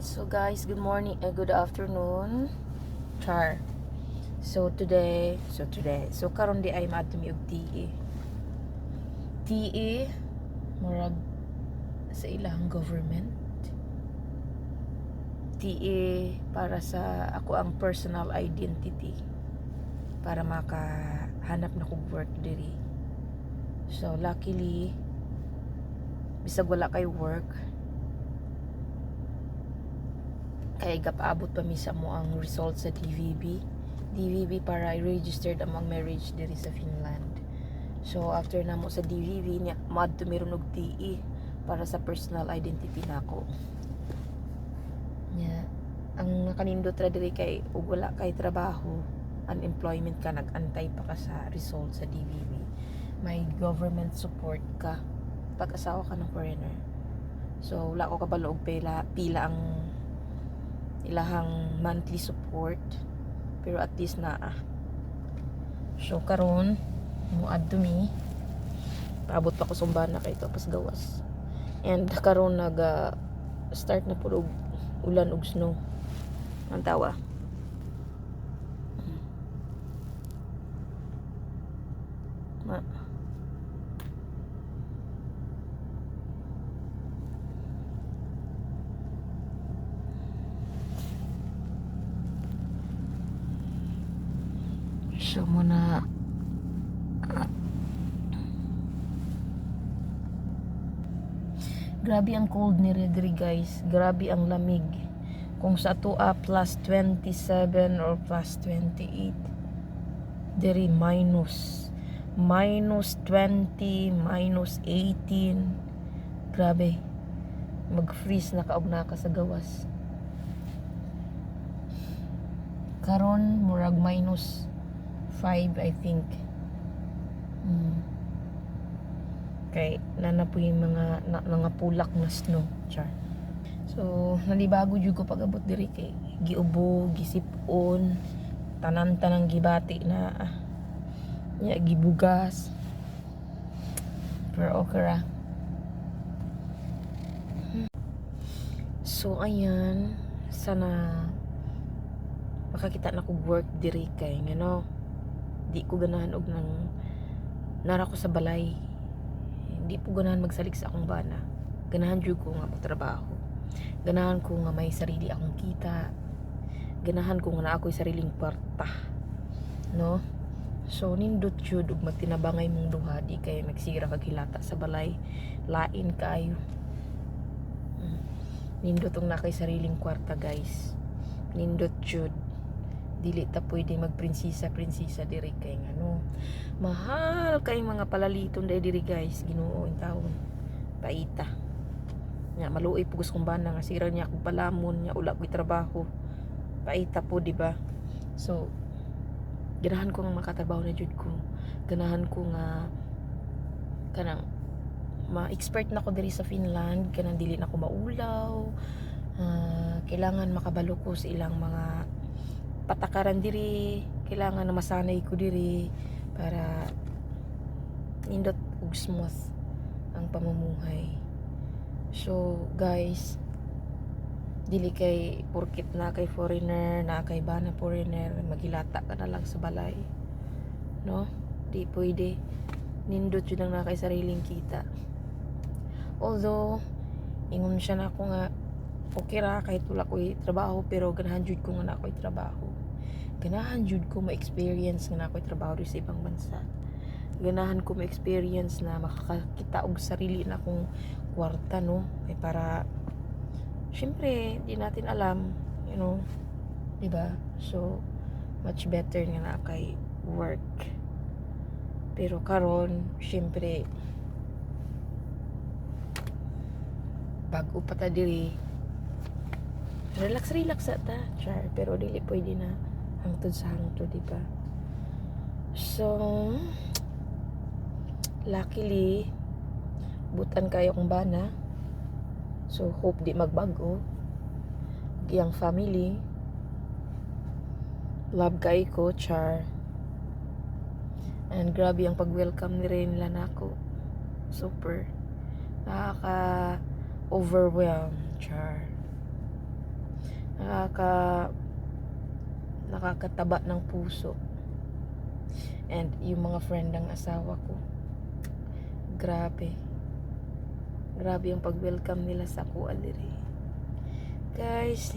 So guys, good morning, good afternoon. Char. So karon di ay maadto mi og TE. TE murag sa ilang government. TE para sa ako ang personal identity para makahanap na kog work diri. So luckily bisag wala kay work kay gapaabot pa mi sa mo ang result sa DVB para i-registered among marriage diri sa Finland. So after na mo sa DVB nya maadto meron og TE para sa personal identity nako. Nya ang nakanindot ra diri kay ug wala kay trabaho, unemployment ka, nagantay pa ka sa result sa DVB. May government support ka pag asawa ka ng foreigner. So wala ko kabalo og pila ang ilahang monthly support, pero at least naa. So karon muad to mi paabot pa ko sumbana kay tapos gawas, and karon nag start na pud og ulan ug snow ang tawa. So muna grabe ang cold ni diri guys, grabe ang lamig. Kung sa tua plus 27 or plus 28, diri minus 20, minus 18. Grabe, mag-freeze na kaog na ka sa gawas. Karon murag minus 5 I think. Kay nanapoy mga pulak na snow. Char. So nalibago jud ko pag-abot diri kay giubo, gisipon, tanan-tanang gibati na nya gibugas. Pero okay ra. So ayan, sana makakita na ko work diri kay ngano di ko ganahan og nang nara ko sa balay, hindi po ganahan magsalig sa akong bana. Ganahan jud ko nga magtrabaho, ganahan ko nga may sarili akong kita, ganahan ko nga na ako'y sariling kwarta, no? So nindot jud ug magtinabangay mong duha, di kay magsira kag hilata sa balay, lain kaayo. Nindot ang nakay sariling kwarta guys, nindot jud. Dili ta pwede magprinsesa diri kay ngano mahal kay mga palaliton diri guys. Ginoo in taon paita nya maluoy pugos kong bana nga sira niya akong palamon nya ula ko'y trabaho paita po, di ba? So ganahan ko nga makatrabaho na jud ko, ganahan ko nga kanang ma-expert na ko diri sa Finland, kanang dili na ko maulaw. Kailangan makabalo ko sa ilang mga patakaran diri, kailangan na masanay ko diri para nindot ug smooth ang pamumuhay. So guys, dili kay porkit na kay foreigner, na kay bana foreigner, magilata ka na lang sa balay, no? Di pwede. Nindot yun ang na kay sariling kita. Although ingon siya na ako nga okay ra kahit wala ko'y trabaho, pero ganahan jud ko nga na ako'y trabaho. Ganahan jud ko ma-experience nga na ako'y trabaho sa ibang bansa. Ganahan ko ma-experience na makakakita og sarili na akong kwarta, no? Ay para syempre di natin alam, you know, di ba? So much better nga na kay work. Pero karon syempre bago pa ta diri, relax ta, char, pero dili pwede na hangtod sa hangtod, di ba? So luckily butan kayo kong bana, so hope di magbago giyang family, love kay ko, char, and grabe ang pag-welcome ni rin nila nako, super nakaka overwhelmed, char. nakakataba ng puso. And yung mga friend ng asawa ko, grabe yung pag-welcome nila sa kuha diri. Guys,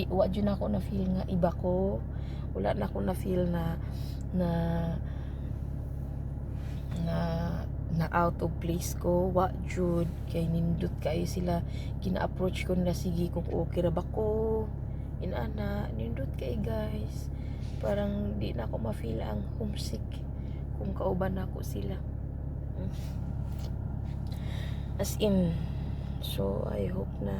wa dyan ako na feel nga iba ko. Wala na ako na feel na out of place ko. Wa jud kay nindot kayo sila, gina-approach ko nila, sige kung okay ra ba ko, inana nindot kay guys, parang di na ako ma-feel ang homesick kung kauban ako sila. As in, so I hope na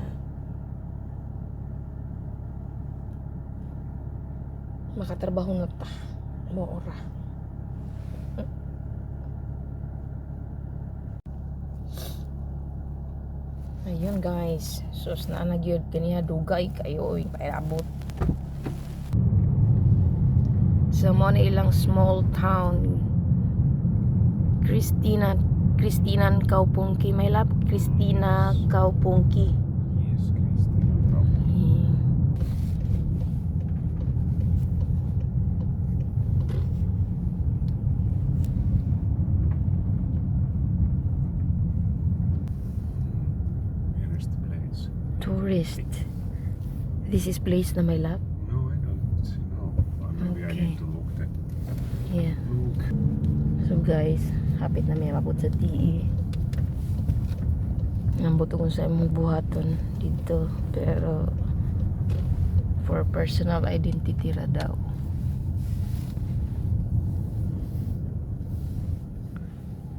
makatrabaho na ta mo ora. Ayun guys, sus na nagyod kaniya dugay kayo oy paabot. Sa mo na ilang small town, Christinan Kaupungki, my love, Christina Kaupungki. Yes, Christina. Where is the place? Tourist. This is place na, my love. No, I don't know. Maybe I Okay. need to look that. Yeah. Look. So guys, hapit na may mabot sa TE. Nambot ko sa imong buhaton dito, pero for personal identity ra daw.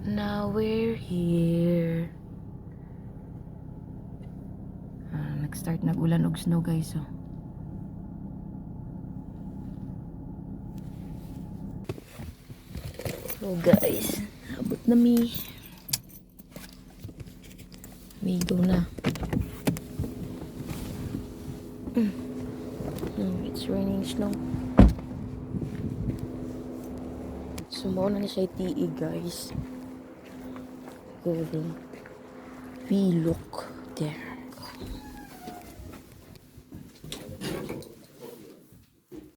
Now we're here. Nag-start nag-ulan og snow guys, oh. So guys, abot na mi. Migo na. It's raining snow. Sumaw na siya TE guys. Going. We look there.